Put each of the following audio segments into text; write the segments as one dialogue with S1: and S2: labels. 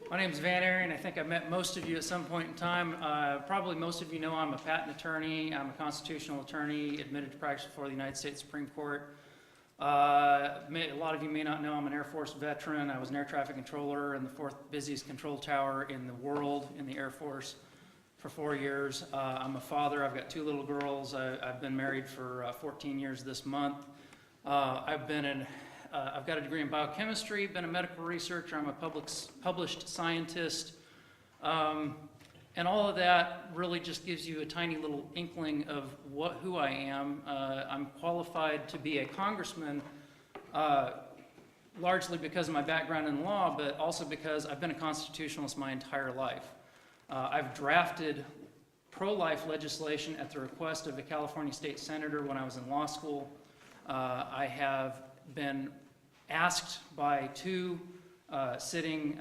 S1: My name's Van Irion. I think I've met most of you at some point in time. Probably most of you know I'm a patent attorney. I'm a constitutional attorney, admitted to practice before the United States Supreme Court. A lot of you may not know I'm an Air Force veteran. I was an air traffic controller in the fourth busiest control tower in the world in the Air Force for 4 years. I'm a father. I've got 2 little girls. I've been married for 14 years this month. I've got a degree in biochemistry, been a medical researcher, I'm a published scientist, and all of that really just gives you a tiny little inkling of who I am. I'm qualified to be a congressman largely because of my background in law, but also because I've been a constitutionalist my entire life. I've drafted pro-life legislation at the request of a California state senator when I was in law school. I have been asked by 2 sitting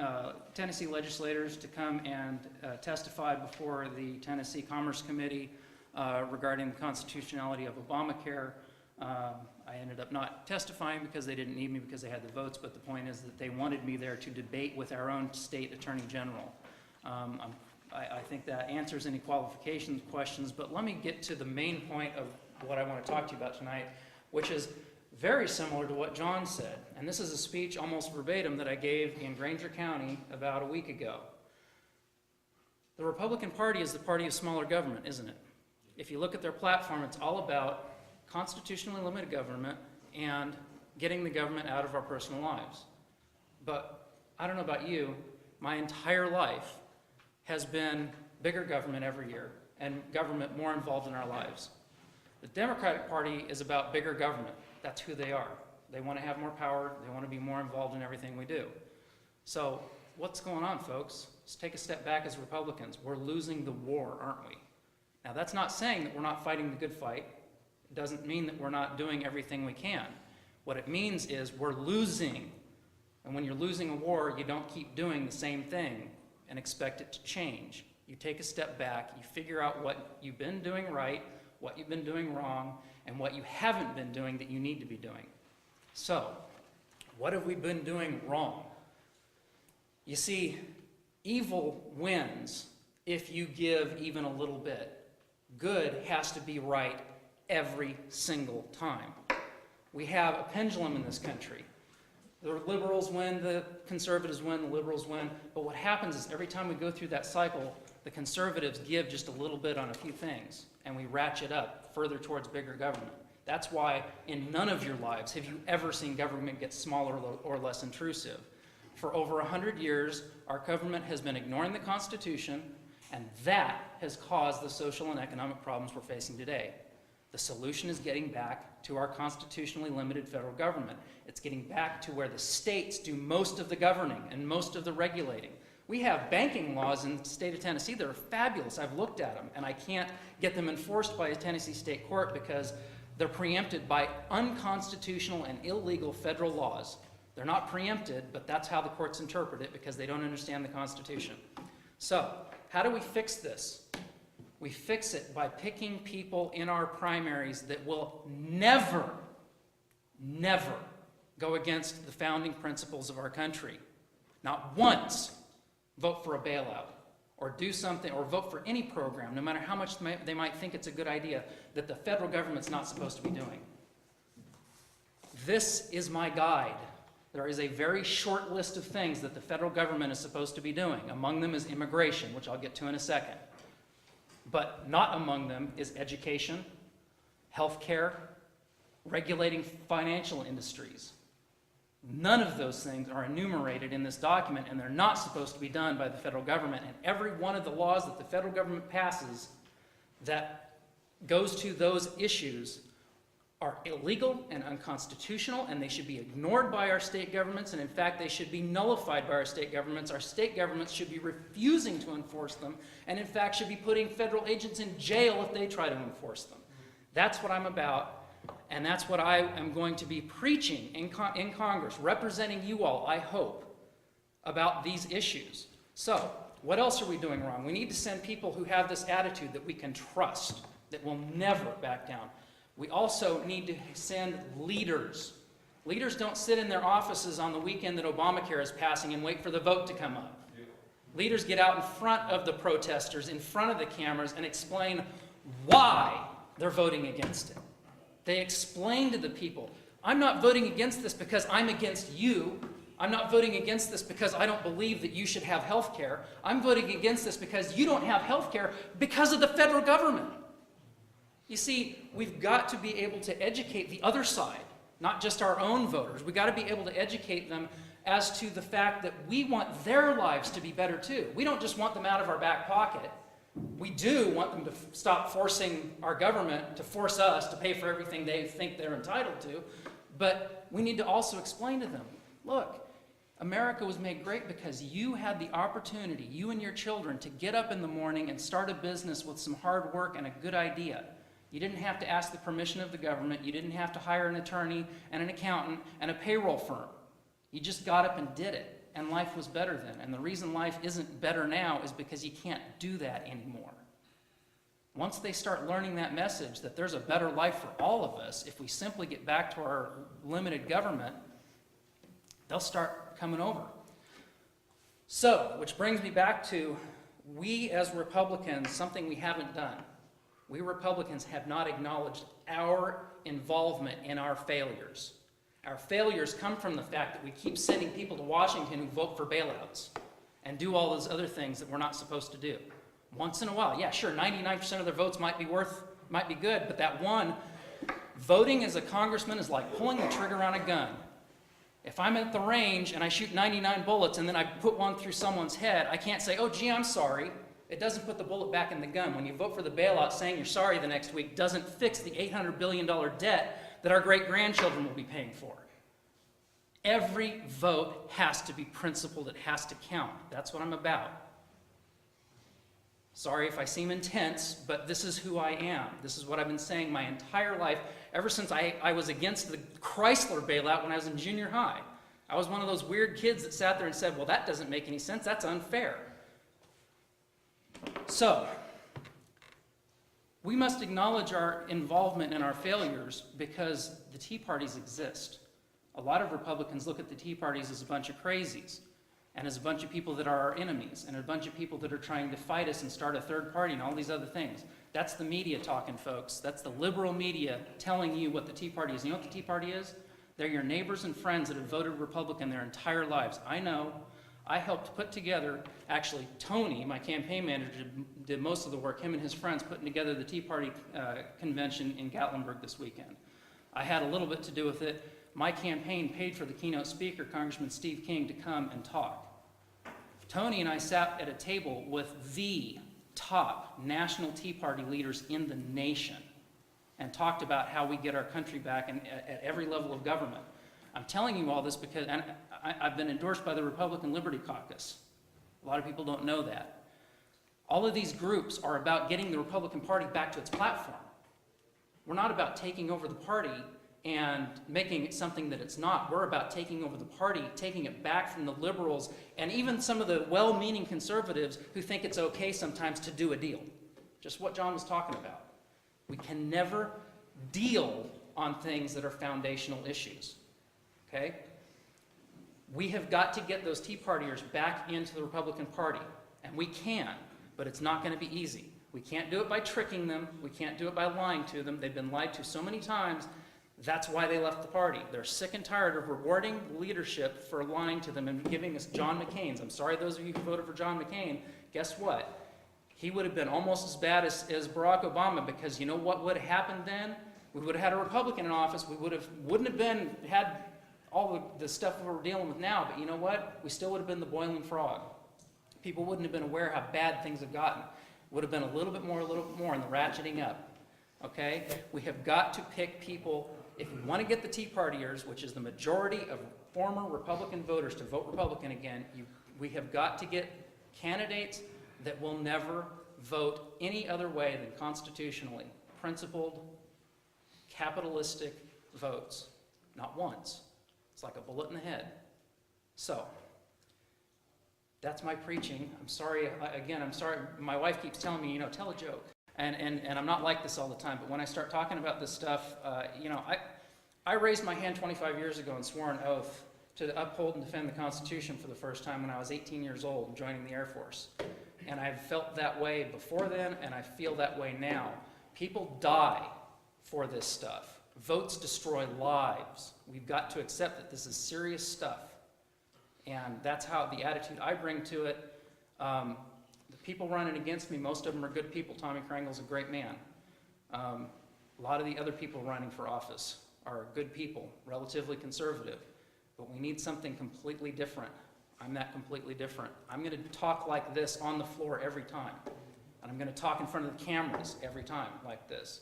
S1: Tennessee legislators to come and testify before the Tennessee Commerce Committee regarding the constitutionality of Obamacare. I ended up not testifying because they didn't need me because they had the votes, but the point is that they wanted me there to debate with our own state attorney general. I think that answers any qualifications questions, but let me get to the main point of what I want to talk to you about tonight, which is very similar to what John said. And this is a speech almost verbatim that I gave in Granger County about a week ago. The Republican Party is the party of smaller government, isn't it? If you look at their platform, it's all about constitutionally limited government and getting the government out of our personal lives. But I don't know about you, my entire life has been bigger government every year and government more involved in our lives. The Democratic Party is about bigger government. That's who they are. They want to have more power. They want to be more involved in everything we do. So what's going on, folks? Let's take a step back as Republicans. We're losing the war, aren't we? Now, that's not saying that we're not fighting the good fight. It doesn't mean that we're not doing everything we can. What it means is we're losing. And when you're losing a war, you don't keep doing the same thing and expect it to change. You take a step back. You figure out what you've been doing right, what you've been doing wrong, and what you haven't been doing that you need to be doing. So, what have we been doing wrong? You see, evil wins if you give even a little bit. Good has to be right every single time. We have a pendulum in this country. The liberals win, the conservatives win, the liberals win. But what happens is every time we go through that cycle, the conservatives give just a little bit on a few things, and we ratchet up further towards bigger government. That's why in none of your lives have you ever seen government get smaller or less intrusive. For over 100 years, our government has been ignoring the Constitution, and that has caused the social and economic problems we're facing today. The solution is getting back to our constitutionally limited federal government. It's getting back to where the states do most of the governing and most of the regulating. We have banking laws in the state of Tennessee that are fabulous. I've looked at them, and I can't get them enforced by a Tennessee state court because they're preempted by unconstitutional and illegal federal laws. They're not preempted, but that's how the courts interpret it because they don't understand the Constitution. So, how do we fix this? We fix it by picking people in our primaries that will never go against the founding principles of our country. Not once vote for a bailout or do something or vote for any program, no matter how much they might think it's a good idea, that the federal government's not supposed to be doing. This is my guide. There is a very short list of things that the federal government is supposed to be doing. Among them is immigration, which I'll get to in a second. But not among them is education, healthcare, regulating financial industries. None of those things are enumerated in this document, and they're not supposed to be done by the federal government. And every one of the laws that the federal government passes that goes to those issues are illegal and unconstitutional, and they should be ignored by our state governments, and in fact, they should be nullified by our state governments. Our state governments should be refusing to enforce them, and in fact, should be putting federal agents in jail if they try to enforce them. That's what I'm about, and that's what I am going to be preaching in Congress, representing you all, I hope, about these issues. So, what else are we doing wrong? We need to send people who have this attitude that we can trust, that will never back down. We also need to send leaders. Leaders don't sit in their offices on the weekend that Obamacare is passing and wait for the vote to come up. Leaders get out in front of the protesters, in front of the cameras, and explain why they're voting against it. They explain to the people, I'm not voting against this because I'm against you. I'm not voting against this because I don't believe that you should have health care. I'm voting against this because you don't have health care because of the federal government. You see, we've got to be able to educate the other side, not just our own voters. We've got to be able to educate them as to the fact that we want their lives to be better too. We don't just want them out of our back pocket. We do want them to stop forcing our government to force us to pay for everything they think they're entitled to. But we need to also explain to them, look, America was made great because you had the opportunity, you and your children, to get up in the morning and start a business with some hard work and a good idea. You didn't have to ask the permission of the government. You didn't have to hire an attorney and an accountant and a payroll firm. You just got up and did it, and life was better then. And the reason life isn't better now is because you can't do that anymore. Once they start learning that message that there's a better life for all of us, if we simply get back to our limited government, they'll start coming over. So, which brings me back to, we as Republicans, something we haven't done. We Republicans have not acknowledged our involvement in our failures. Our failures come from the fact that we keep sending people to Washington who vote for bailouts and do all those other things that we're not supposed to do. Once in a while, yeah, sure, 99% of their votes might be good, but that one, voting as a congressman is like pulling the trigger on a gun. If I'm at the range and I shoot 99 bullets and then I put one through someone's head, I can't say, oh, gee, I'm sorry. It doesn't put the bullet back in the gun. When you vote for the bailout, saying you're sorry the next week doesn't fix the $800 billion debt that our great-grandchildren will be paying for. Every vote has to be principled. It has to count. That's what I'm about. Sorry if I seem intense, but this is who I am. This is what I've been saying my entire life, ever since I was against the Chrysler bailout when I was in junior high. I was one of those weird kids that sat there and said, well, that doesn't make any sense. That's unfair. So, we must acknowledge our involvement in our failures because the Tea Parties exist. A lot of Republicans look at the Tea Parties as a bunch of crazies and as a bunch of people that are our enemies and a bunch of people that are trying to fight us and start a third party and all these other things. That's the media talking, folks. That's the liberal media telling you what the Tea Party is. You know what the Tea Party is? They're your neighbors and friends that have voted Republican their entire lives. I know. I helped put together, actually Tony, my campaign manager, did most of the work, him and his friends putting together the Tea Party convention in Gatlinburg this weekend. I had a little bit to do with it. My campaign paid for the keynote speaker, Congressman Steve King, to come and talk. Tony and I sat at a table with the top national Tea Party leaders in the nation and talked about how we get our country back at every level of government. I'm telling you all this because I've been endorsed by the Republican Liberty Caucus. A lot of people don't know that. All of these groups are about getting the Republican Party back to its platform. We're not about taking over the party and making it something that it's not. We're about taking over the party, taking it back from the liberals and even some of the well-meaning conservatives who think it's okay sometimes to do a deal. Just what John was talking about. We can never deal on things that are foundational issues. Okay? We have got to get those Tea Partiers back into the Republican Party. And we can, but it's not going to be easy. We can't do it by tricking them. We can't do it by lying to them. They've been lied to so many times. That's why they left the party. They're sick and tired of rewarding leadership for lying to them and giving us John McCain's. I'm sorry those of you who voted for John McCain. Guess what? He would have been almost as bad as Barack Obama, because you know what would have happened then? We would have had a Republican in office. We wouldn't have had all the stuff we're dealing with now, but you know what? We still would have been the boiling frog. People wouldn't have been aware how bad things have gotten. Would have been a little bit more, and the ratcheting up. Okay? We have got to pick people. If we want to get the Tea Partiers, which is the majority of former Republican voters, to vote Republican again, we have got to get candidates that will never vote any other way than constitutionally principled, capitalistic votes. Not once. It's like a bullet in the head. So, that's my preaching. I'm sorry, I'm sorry. My wife keeps telling me, tell a joke. And I'm not like this all the time, but when I start talking about this stuff, I raised my hand 25 years ago and swore an oath to uphold and defend the Constitution for the first time when I was 18 years old, joining the Air Force. And I've felt that way before then, and I feel that way now. People die for this stuff. Votes destroy lives. We've got to accept that this is serious stuff. And that's how the attitude I bring to it. The people running against me, most of them are good people. Tommy Krangle's a great man. A lot of the other people running for office are good people, relatively conservative. But we need something completely different. I'm that completely different. I'm going to talk like this on the floor every time. And I'm going to talk in front of the cameras every time like this.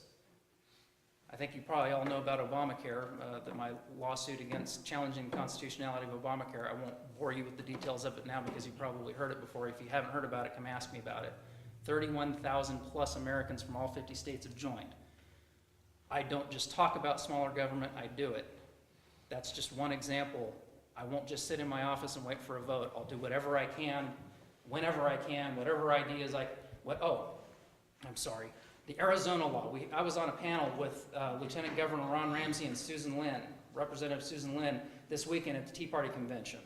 S1: I think you probably all know about Obamacare, that my lawsuit against challenging the constitutionality of Obamacare. I won't bore you with the details of it now because you've probably heard it before. If you haven't heard about it, come ask me about it. 31,000 plus Americans from all 50 states have joined. I don't just talk about smaller government, I do it. That's just one example. I won't just sit in my office and wait for a vote. I'll do whatever I can, whenever I can, whatever ideas I'm sorry. The Arizona law. I was on a panel with Lieutenant Governor Ron Ramsey and Susan Lynn, Representative Susan Lynn, this weekend at the Tea Party Convention,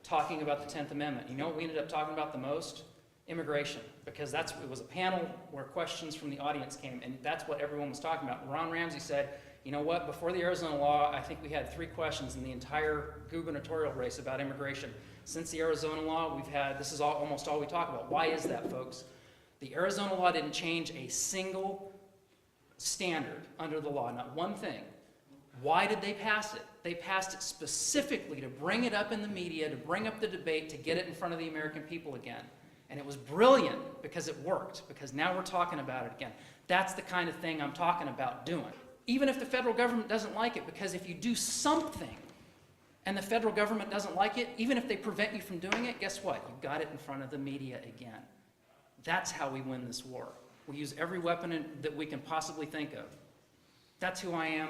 S1: talking about the 10th Amendment. You know what we ended up talking about the most? Immigration, because it was a panel where questions from the audience came, and that's what everyone was talking about. Ron Ramsey said, you know what, before the Arizona law, I think we had 3 questions in the entire gubernatorial race about immigration. Since the Arizona law, this is almost all we talk about. Why is that, folks? The Arizona law didn't change a single standard under the law, not one thing. Why did they pass it? They passed it specifically to bring it up in the media, to bring up the debate, to get it in front of the American people again. And it was brilliant because it worked, because now we're talking about it again. That's the kind of thing I'm talking about doing. Even if the federal government doesn't like it, because if you do something and the federal government doesn't like it, even if they prevent you from doing it, guess what? You've got it in front of the media again. That's how we win this war. We use every weapon that we can possibly think of. That's who I am.